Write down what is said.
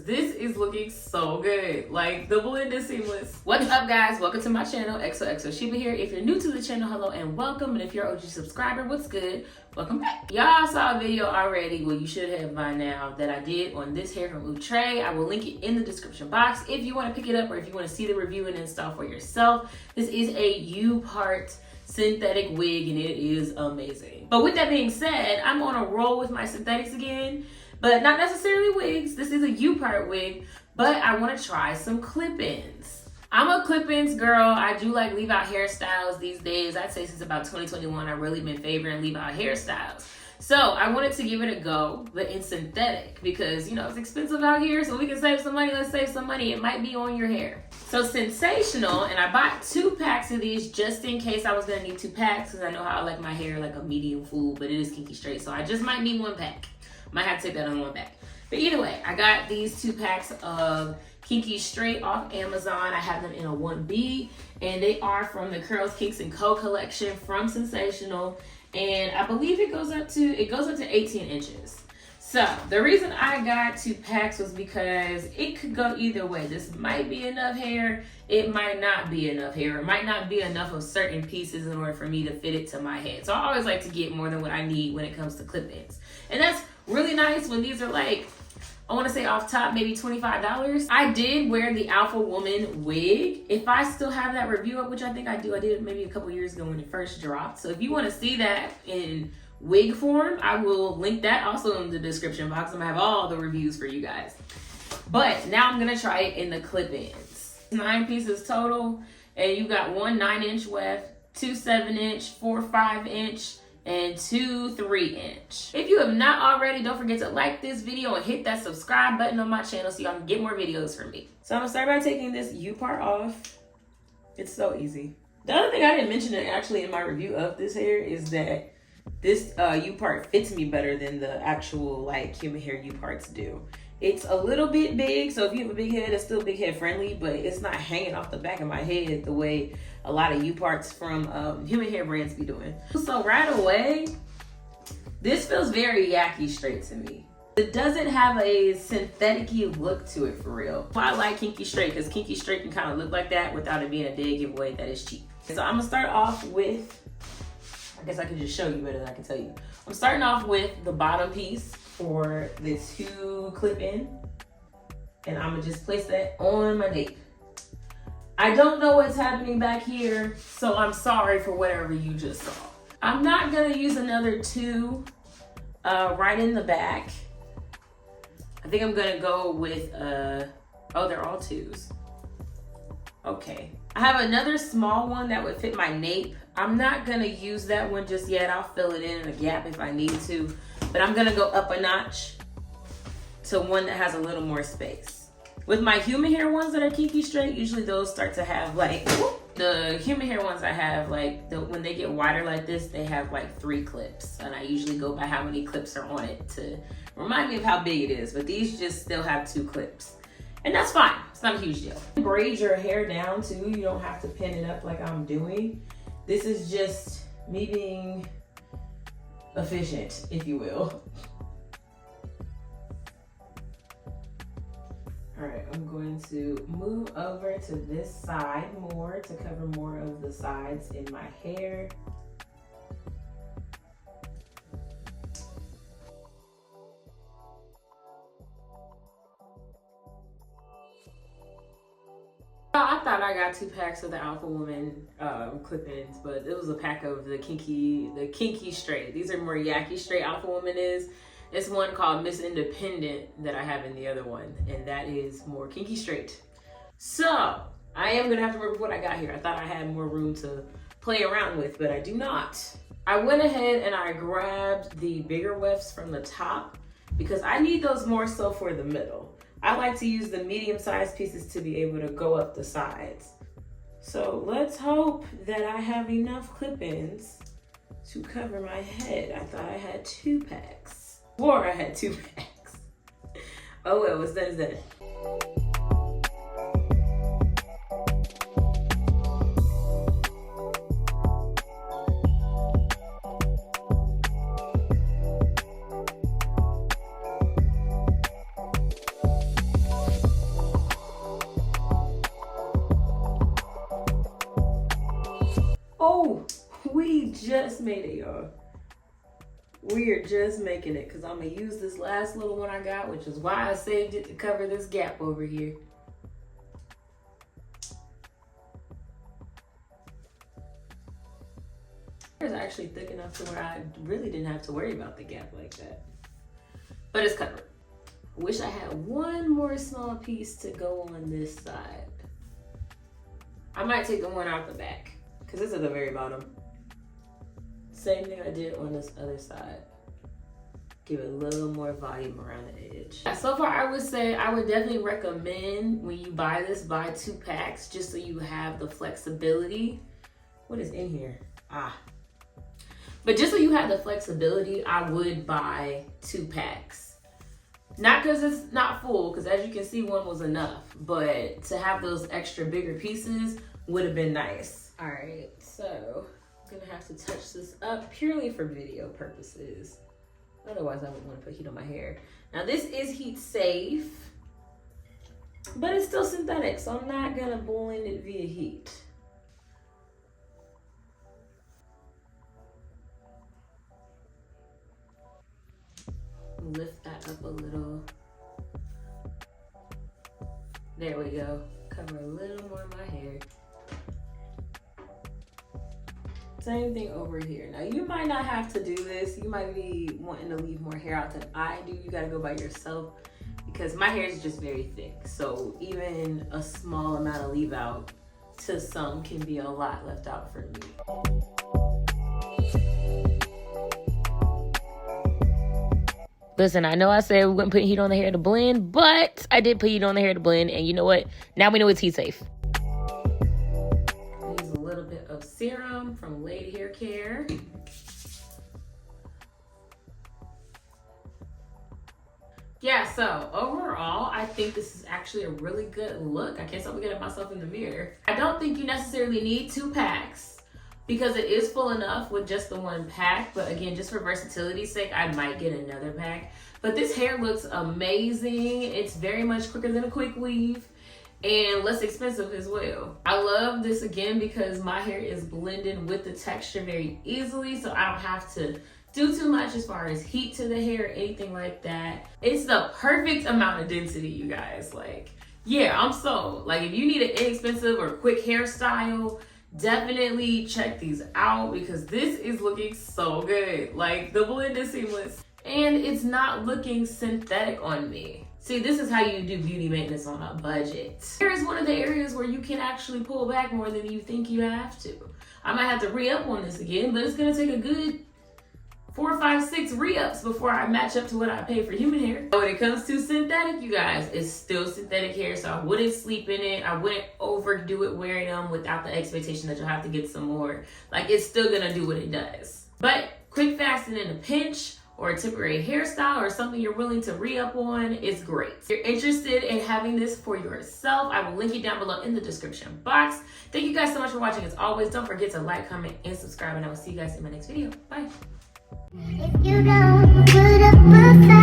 because this is looking so good. Like, the blend is seamless. What's up, guys? Welcome to my channel, XOXO Shiba here. If you're new to the channel, hello and welcome. And if you're an OG subscriber, what's good? Welcome back. Y'all saw a video already, well, you should have by now, that I did on this hair from Outre. I will link it in the description box if you want to pick it up or if you want to see the review and install for yourself. This is a U-part synthetic wig and it is amazing. But with that being said, I'm on a roll with my synthetics again, but not necessarily wigs. This is a U-part wig, but I want to try some clip-ins. I'm a clip-ins girl. I do like leave-out hairstyles these days. I'd say since about 2021, I've really been favoring leave-out hairstyles. So I wanted to give it a go, but in synthetic because, you know, it's expensive out here, so we can save some money. Let's save some money. It might be on your hair. So Sensationnel, and I bought 2 packs of these just in case I was gonna need 2 packs because I know how I like my hair like a medium full, but it is kinky straight, so I just might need 1 pack. Might have to take that on 1 pack. But either way, I got these 2 packs of Kinky Straight off Amazon. I have them in a 1B, and they are from the Curls, Kinks & Co collection from Sensationnel. And I believe it goes up to 18 inches. So the reason I got 2 packs was because it could go either way. This might be enough hair, it might not be enough hair. It might not be enough of certain pieces in order for me to fit it to my head. So I always like to get more than what I need when it comes to clip-ins. And that's really nice when these are like, I want to say off top, maybe $25. I did wear the Alpha Woman wig. If I still have that review up, which I think I do, I did maybe a couple years ago when it first dropped. So if you want to see that in wig form, I will link that also in the description box. I'm gonna have all the reviews for you guys. But now I'm gonna try it in the clip-ins. 9 pieces total, and you got 1 9-inch weft, 2 7-inch, 4 5-inch, and 2 3-inch. If you have not already, don't forget to like this video and hit that subscribe button on my channel so y'all can get more videos from me. So I'm gonna start by taking this U part off. It's so easy. The other thing I didn't mention actually in my review of this hair is that this U part fits me better than the actual like human hair U parts do. It's a little bit big, so if you have a big head, it's still big head friendly, but it's not hanging off the back of my head the way a lot of U parts from human hair brands be doing. So right away, this feels very Yaki straight to me. It doesn't have a synthetic-y look to it for real. I like Kinky Straight because Kinky Straight can kind of look like that without it being a dead giveaway that is cheap. So I'm gonna start off with, I guess I can just show you better than I can tell you. I'm starting off with the bottom piece for the 2 clip-in, and I'm gonna just place that on my nape. I don't know what's happening back here, so I'm sorry for whatever you just saw. I'm not gonna use another 2 right in the back. I think I'm gonna go with, oh, they're all 2s. Okay. I have another small one that would fit my nape. I'm not gonna use that one just yet. I'll fill it in a gap if I need to, but I'm gonna go up a notch to one that has a little more space. With my human hair ones that are Kinky Straight, usually those start to have like, the human hair ones I have, like when they get wider like this, they have like 3 clips. And I usually go by how many clips are on it to remind me of how big it is. But these just still have 2 clips. And that's fine, it's not a huge deal. Braid your hair down too, you don't have to pin it up like I'm doing. This is just me being efficient, if you will. All right, I'm going to move over to this side more to cover more of the sides in my hair. I thought I got 2 packs of the Alpha Woman clip-ins, but it was a pack of the Kinky Straight. These are more Yaki Straight Alpha Woman is. It's one called Miss Independent that I have in the other one, and that is more Kinky Straight. So I am gonna have to work with what I got here. I thought I had more room to play around with, but I do not. I went ahead and I grabbed the bigger wefts from the top because I need those more so for the middle. I like to use the medium-sized pieces to be able to go up the sides. So let's hope that I have enough clip-ins to cover my head. I thought I had 2 packs. Or I had 2 packs. Oh well, what's done is done. just made it, y'all. We are just making it because I'm going to use this last little one I got, which is why I saved it to cover this gap over here. It's actually thick enough to where I really didn't have to worry about the gap like that. But it's covered. Wish I had one more small piece to go on this side. I might take the one out the back because it's at the very bottom. Same thing I did on this other side. Give it a little more volume around the edge. So far, I would say I would definitely recommend when you buy this, buy 2 packs just so you have the flexibility. What is in here? But just so you have the flexibility, I would buy 2 packs. Not because it's not full, because as you can see, one was enough. But to have those extra bigger pieces would have been nice. All right, so I'm gonna have to touch this up purely for video purposes. Otherwise, I wouldn't want to put heat on my hair. Now this is heat safe, but it's still synthetic, so I'm not gonna blend it via heat. Lift that up a little. There we go. Cover a little more of my hair. Same thing over here. Now you might not have to do this. You might be wanting to leave more hair out than I do. You gotta go by yourself because my hair is just very thick. So even a small amount of leave out to some can be a lot left out for me. Listen, I know I said we wouldn't put heat on the hair to blend, but I did put heat on the hair to blend, and you know what? Now we know it's heat safe. Use a little bit of serum from Lady Hair Care. Yeah, so overall, I think this is actually a really good look. I can't stop looking at myself in the mirror. I don't think you necessarily need 2 packs. Because it is full enough with just the 1 pack. But again, just for versatility's sake, I might get another pack. But this hair looks amazing. It's very much quicker than a quick weave and less expensive as well. I love this again because my hair is blended with the texture very easily. So I don't have to do too much as far as heat to the hair or anything like that. It's the perfect amount of density, you guys. Like, yeah, I'm sold. Like if you need an inexpensive or quick hairstyle, definitely check these out because this is looking so good. Like the blend is seamless and it's not looking synthetic on me. See, this is how you do beauty maintenance on a budget. Here is one of the areas where you can actually pull back more than you think you have to. I might have to re-up on this again, but it's gonna take a good 4, 5, 6 re-ups before I match up to what I pay for human hair. When it comes to synthetic, you guys, it's still synthetic hair, so I wouldn't sleep in it. I wouldn't overdo it wearing them without the expectation that you'll have to get some more. Like, it's still gonna do what it does. But quick, fast, and in a pinch, or a temporary hairstyle, or something you're willing to re-up on is great. If you're interested in having this for yourself, I will link it down below in the description box. Thank you guys so much for watching. As always, don't forget to like, comment, and subscribe, and I will see you guys in my next video. Bye. If you don't put up a fight.